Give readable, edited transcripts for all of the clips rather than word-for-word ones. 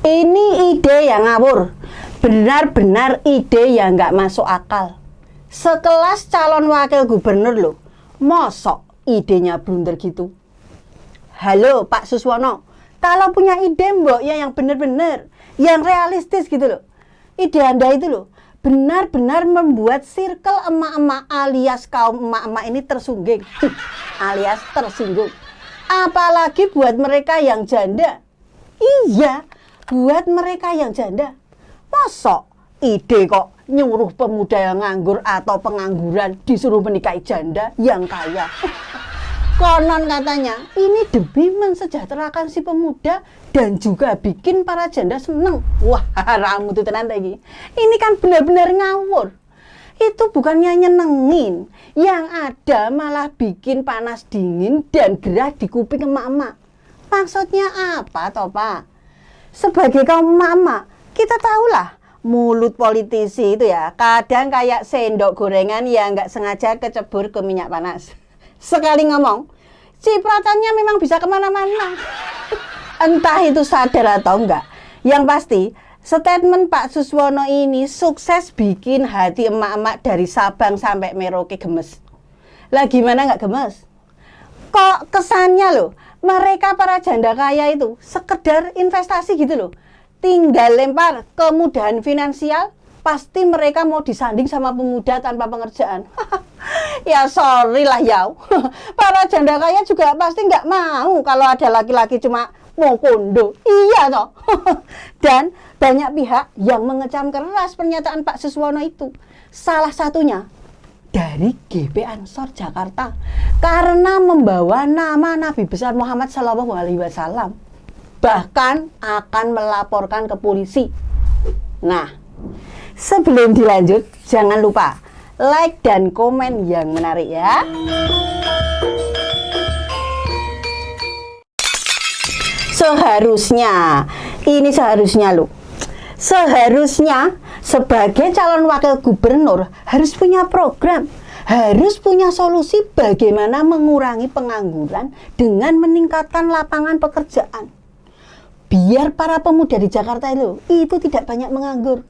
Ini ide yang ngawur, benar-benar ide yang nggak masuk akal. Sekelas calon wakil gubernur loh, mosok idenya blunder gitu. Halo Pak Suswono, kalau punya ide mbok ya yang benar-benar, yang realistis gitu loh. Ide Anda itu loh, benar-benar membuat circle emak-emak alias kaum emak-emak ini tersungking, alias tersinggung. Apalagi buat mereka yang janda. Iya, buat mereka yang janda. Mosok ide kok nyuruh pemuda yang nganggur atau pengangguran disuruh menikahi janda yang kaya. Konon katanya ini demi mensejahterakan si pemuda dan juga bikin para janda seneng. Wah, ramu tuh tenan lagi. Ini kan benar-benar ngawur. Itu bukannya nyenengin, yang ada malah bikin panas dingin dan gerah di kuping emak-emak. Maksudnya apa toh Pak? Sebagai kaum emak-emak, kita tahulah mulut politisi itu ya kadang kayak sendok gorengan yang nggak sengaja kecebur ke minyak panas. Sekali ngomong, cipratannya memang bisa kemana-mana. Entah itu sadar atau enggak. Yang pasti, statement Pak Suswono ini sukses bikin hati emak-emak dari Sabang sampai Merauke gemes. Lah gimana nggak gemes? Kok kesannya loh, mereka para janda kaya itu sekedar investasi gitu loh. Tinggal lempar kemudahan finansial, pasti mereka mau disanding sama pemuda tanpa pengerjaan. Ya sorry lah ya. Para janda kaya juga pasti nggak mau kalau ada laki-laki cuma mau kondo. Iya toh. Dan banyak pihak yang mengecam keras pernyataan Pak Suswono itu. Salah satunya dari GP Ansor Jakarta karena membawa nama Nabi besar Muhammad SAW. Bahkan akan melaporkan ke polisi. Nah, sebelum dilanjut, jangan lupa like dan komen yang menarik ya. Seharusnya loh. Seharusnya sebagai calon wakil gubernur harus punya program, harus punya solusi bagaimana mengurangi pengangguran dengan meningkatkan lapangan pekerjaan. Biar para pemuda di Jakarta itu tidak banyak menganggur.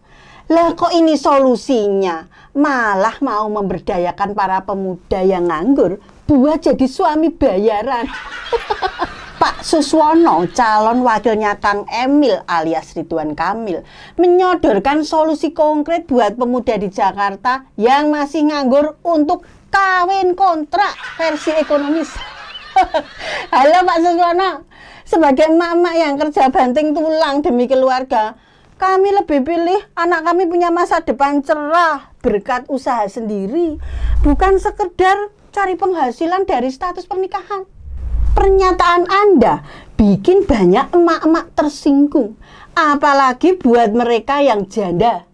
Lah kok ini solusinya malah mau memberdayakan para pemuda yang nganggur buat jadi suami bayaran. Pak Suswono, calon wakilnya Kang Emil alias Ridwan Kamil, menyodorkan solusi konkret buat pemuda di Jakarta yang masih nganggur untuk kawin kontrak versi ekonomis. Halo Pak Suswono, sebagai emak-emak yang kerja banting tulang demi keluarga, kami lebih pilih anak kami punya masa depan cerah berkat usaha sendiri, bukan sekedar cari penghasilan dari status pernikahan. Pernyataan Anda bikin banyak emak-emak tersinggung, apalagi buat mereka yang janda.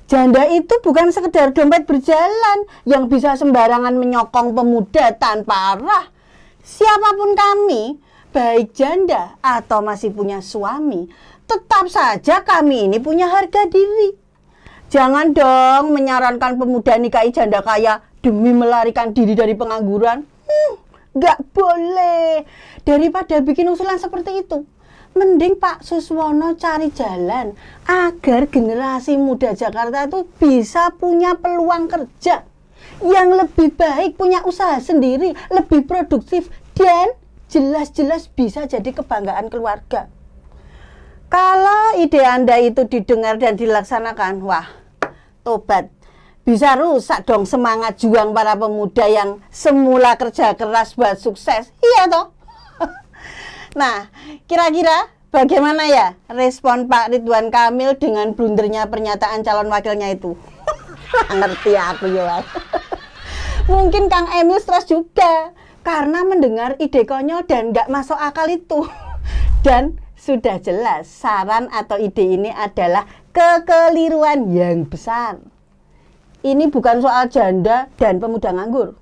Janda itu bukan sekedar dompet berjalan yang bisa sembarangan menyokong pemuda tanpa arah. Siapapun kami, baik janda atau masih punya suami, tetap saja kami ini punya harga diri. Jangan dong menyarankan pemuda nikahi janda kaya demi melarikan diri dari pengangguran. Nggak boleh. Daripada bikin usulan seperti itu, mending Pak Suswono cari jalan agar generasi muda Jakarta itu bisa punya peluang kerja yang lebih baik, punya usaha sendiri, lebih produktif, dan jelas-jelas bisa jadi kebanggaan keluarga. Kalau ide Anda itu didengar dan dilaksanakan, wah, tobat. Bisa rusak dong semangat juang para pemuda yang semula kerja keras buat sukses. Iya toh? Nah, kira-kira bagaimana ya respon Pak Ridwan Kamil dengan blundernya pernyataan calon wakilnya itu? Ngerti aku ya. Mungkin Kang Emil stres juga karena mendengar ide konyol dan gak masuk akal itu. Dan sudah jelas saran atau ide ini adalah kekeliruan yang besar. Ini bukan soal janda dan pemuda nganggur.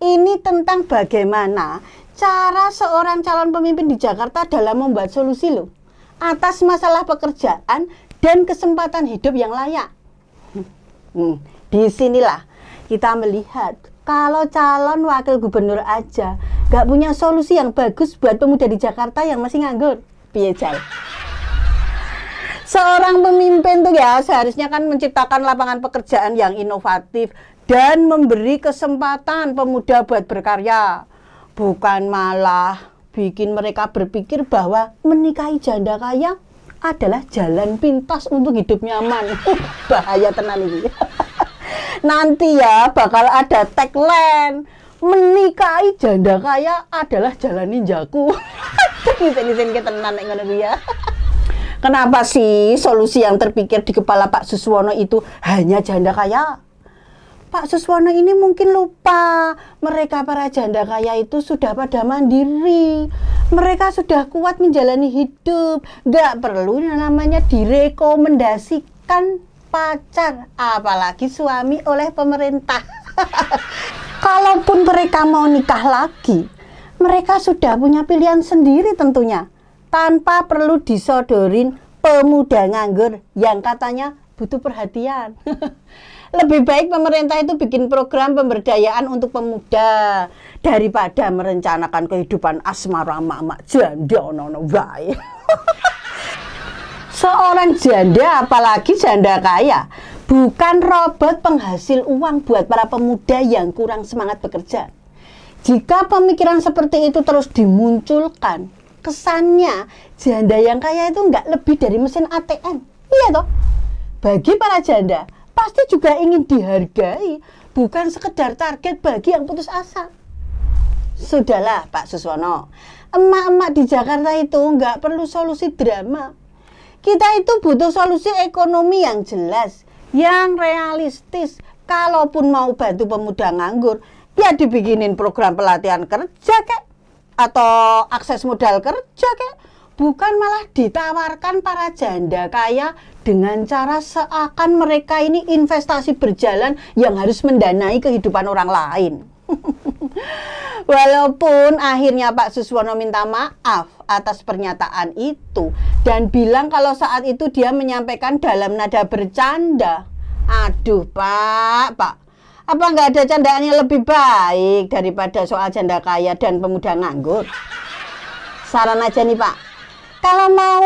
Ini tentang bagaimana cara seorang calon pemimpin di Jakarta dalam membuat solusi loh atas masalah pekerjaan dan kesempatan hidup yang layak. Disinilah kita melihat kalau calon wakil gubernur aja gak punya solusi yang bagus buat pemuda di Jakarta yang masih nganggur. Piye jal? Seorang pemimpin tuh ya seharusnya kan menciptakan lapangan pekerjaan yang inovatif dan memberi kesempatan pemuda buat berkarya. Bukan malah bikin mereka berpikir bahwa menikahi janda kaya adalah jalan pintas untuk hidup nyaman. Bahaya tenan ini. Nanti ya bakal ada tagline, menikahi janda kaya adalah jalan ninjaku. Ngisen-ngisen ke tenan nek ngono ya. Kenapa sih solusi yang terpikir di kepala Pak Suswono itu hanya janda kaya? Pak Suswono ini mungkin lupa, mereka para janda kaya itu sudah pada mandiri. Mereka sudah kuat menjalani hidup, gak perlu namanya direkomendasikan pacar, apalagi suami oleh pemerintah. Kalaupun mereka mau nikah lagi, mereka sudah punya pilihan sendiri tentunya, tanpa perlu disodorin pemuda nganggur yang katanya butuh perhatian. Lebih baik pemerintah itu bikin program pemberdayaan untuk pemuda daripada merencanakan kehidupan asmara mak-mak janda nono wae. Seorang janda, apalagi janda kaya, bukan robot penghasil uang buat para pemuda yang kurang semangat bekerja. Jika pemikiran seperti itu terus dimunculkan, kesannya janda yang kaya itu nggak lebih dari mesin ATM. Iya toh? Bagi para janda, pasti juga ingin dihargai, bukan sekedar target bagi yang putus asa. Sudahlah Pak Suswono, emak-emak di Jakarta itu nggak perlu solusi drama. Kita itu butuh solusi ekonomi yang jelas, yang realistis. Kalaupun mau bantu pemuda nganggur, ya dibikinin program pelatihan kerja kek, atau akses modal kerja kek. Bukan malah ditawarkan para janda kaya dengan cara seakan mereka ini investasi berjalan yang harus mendanai kehidupan orang lain. Walaupun akhirnya Pak Suswono minta maaf atas pernyataan itu dan bilang kalau saat itu dia menyampaikan dalam nada bercanda. Aduh Pak, apa nggak ada candaannya lebih baik daripada soal janda kaya dan pemuda nganggur? Saran aja nih Pak, kalau mau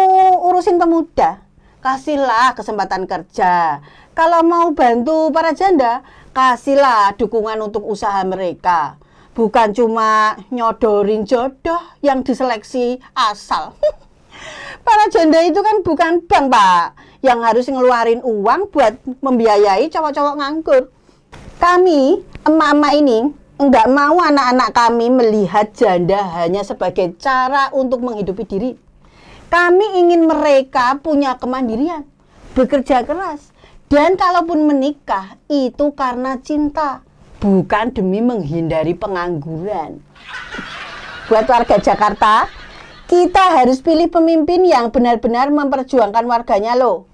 urusin pemuda, kasihlah kesempatan kerja. Kalau mau bantu para janda, kasihlah dukungan untuk usaha mereka. Bukan cuma nyodorin jodoh yang diseleksi asal. Para janda itu kan bukan bank Pak, yang harus ngeluarin uang buat membiayai cowok-cowok nganggur. Kami, emak-emak ini, enggak mau anak-anak kami melihat janda hanya sebagai cara untuk menghidupi diri. Kami ingin mereka punya kemandirian, bekerja keras, dan kalaupun menikah itu karena cinta, bukan demi menghindari pengangguran. Buat warga Jakarta, kita harus pilih pemimpin yang benar-benar memperjuangkan warganya loh.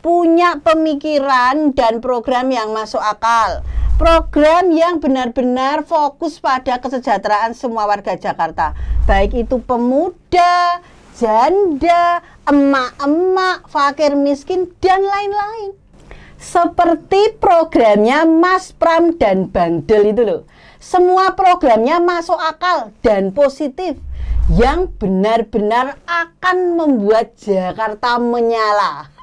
Punya pemikiran dan program yang masuk akal. Program yang benar-benar fokus pada kesejahteraan semua warga Jakarta. Baik itu pemuda, janda, emak-emak, fakir miskin, dan lain-lain. Seperti programnya Mas Pram dan Bang Del itu loh. Semua programnya masuk akal dan positif, yang benar-benar akan membuat Jakarta menyala.